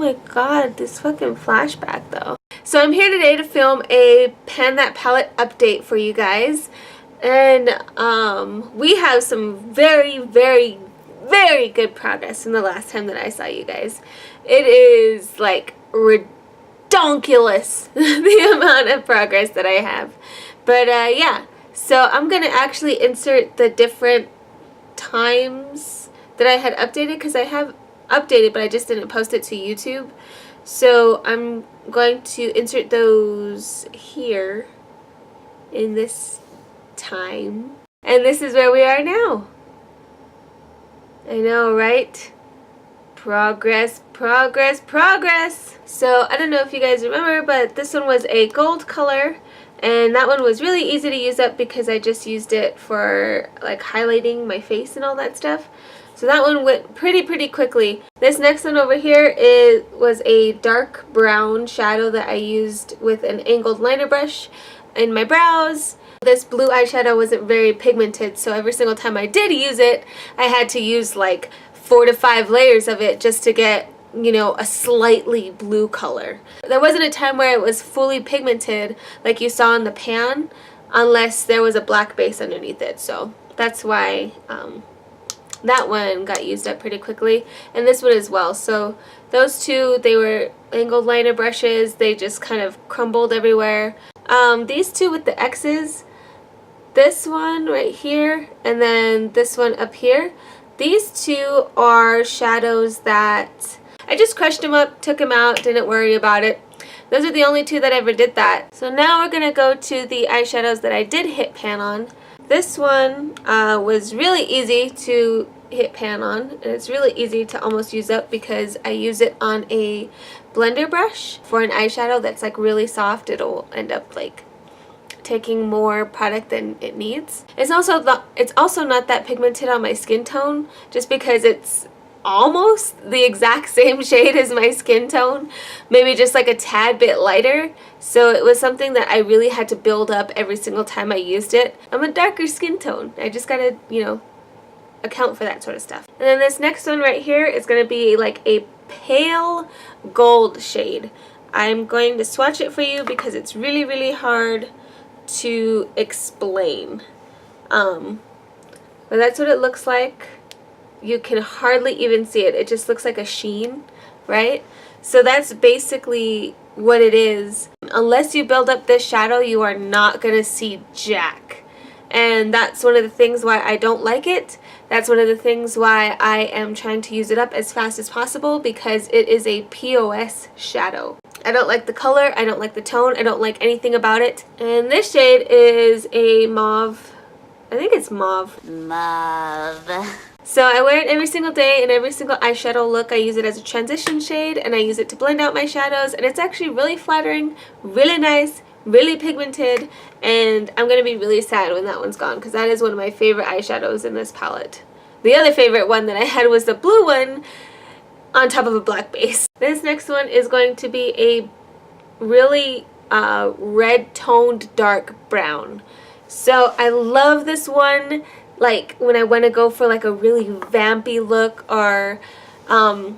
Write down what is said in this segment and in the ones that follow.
my god, this fucking flashback though. So I'm here today to film a Pan That Palette update for you guys. And we have some very, very, very good progress from the last time that I saw you guys. It is like redonkulous the amount of progress that I have. But yeah, so I'm going to actually insert the different times that I had updated, because I have updated but I just didn't post it to YouTube. So I'm going to insert those here in this time. And this is where we are now. I know, right? Progress, progress, progress. So I don't know if you guys remember, but this one was a gold color, and that one was really easy to use up because I just used it for like highlighting my face and all that stuff. So that one went pretty quickly. This next one over here was a dark brown shadow that I used with an angled liner brush in my brows. This blue eyeshadow wasn't very pigmented, so every single time I did use it, I had to use like 4 to 5 layers of it just to get, you know, a slightly blue color. There wasn't a time where it was fully pigmented like you saw in the pan, unless there was a black base underneath it. So that's why that one got used up pretty quickly, and this one as well. So those two, they were angled liner brushes. They just kind of crumbled everywhere. These two with the X's, this one right here and then this one up here, these two are shadows that I just crushed them up, took them out, didn't worry about it. Those are the only two that ever did that. So now we're going to go to the eyeshadows that I did hit pan on. This one was really easy to hit pan on, and it's really easy to almost use up because I use it on a blender brush for an eyeshadow that's like really soft. It'll end up like taking more product than it needs. It's also not that pigmented on my skin tone, just because it's almost the exact same shade as my skin tone, maybe just like a tad bit lighter. So it was something that I really had to build up every single time I used it. I'm a darker skin tone. I just gotta, you know, account for that sort of stuff. And then this next one right here is gonna be like a pale gold shade. I'm going to swatch it for you because it's really hard to explain. But that's what it looks like. You can hardly even see it. It just looks like a sheen, right? So that's basically what it is. Unless you build up this shadow, you are not going to see jack. And that's one of the things why I don't like it. That's one of the things why I am trying to use it up as fast as possible, because it is a POS shadow. I don't like the color, I don't like the tone, I don't like anything about it. And this shade is a mauve. I think it's mauve. Mauve. So I wear it every single day in every single eyeshadow look. I use it as a transition shade, and I use it to blend out my shadows, and it's actually really flattering, really nice, really pigmented, and I'm going to be really sad when that one's gone, because that is one of my favorite eyeshadows in this palette. The other favorite one that I had was the blue one on top of a black base. This next one is going to be a really red toned dark brown. So I love this one. Like when I want to go for like a really vampy look, or I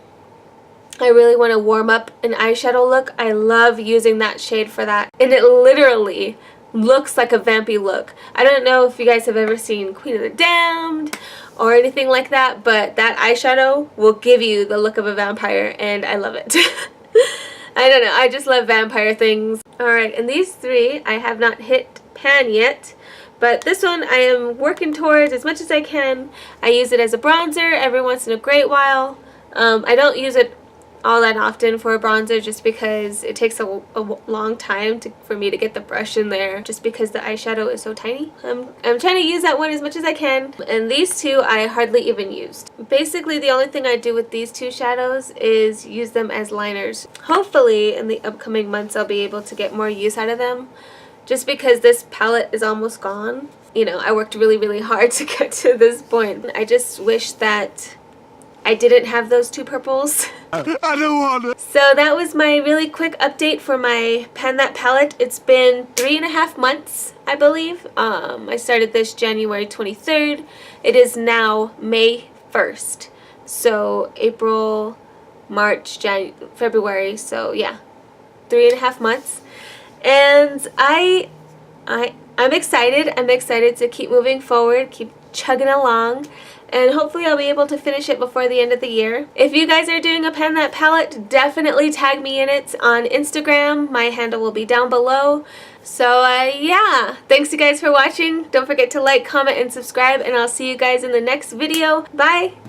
really want to warm up an eyeshadow look, I love using that shade for that. And it literally looks like a vampy look. I don't know if you guys have ever seen Queen of the Damned or anything like that, but that eyeshadow will give you the look of a vampire, and I love it. I don't know, I just love vampire things. Alright, and these three I have not hit pan yet. But this one I am working towards as much as I can. I use it as a bronzer every once in a great while. I don't use it all that often for a bronzer, just because it takes a long time for me to get the brush in there, just because the eyeshadow is so tiny. I'm trying to use that one as much as I can. And these two I hardly even used. Basically the only thing I do with these two shadows is use them as liners. Hopefully in the upcoming months I'll be able to get more use out of them. Just because this palette is almost gone. You know, I worked really hard to get to this point. I just wish that I didn't have those two purples. I don't want it. So that was my really quick update for my Pan That palette. It's been 3.5 months, I believe. I started this January 23rd. It is now May 1st. So April, March, February. So yeah, 3.5 months. And I'm excited. I'm excited to keep moving forward, keep chugging along, and hopefully I'll be able to finish it before the end of the year. If you guys are doing a Pen That palette, definitely tag me in it on Instagram. My handle will be down below. So yeah, thanks you guys for watching. Don't forget to like, comment, and subscribe, and I'll see you guys in the next video. Bye!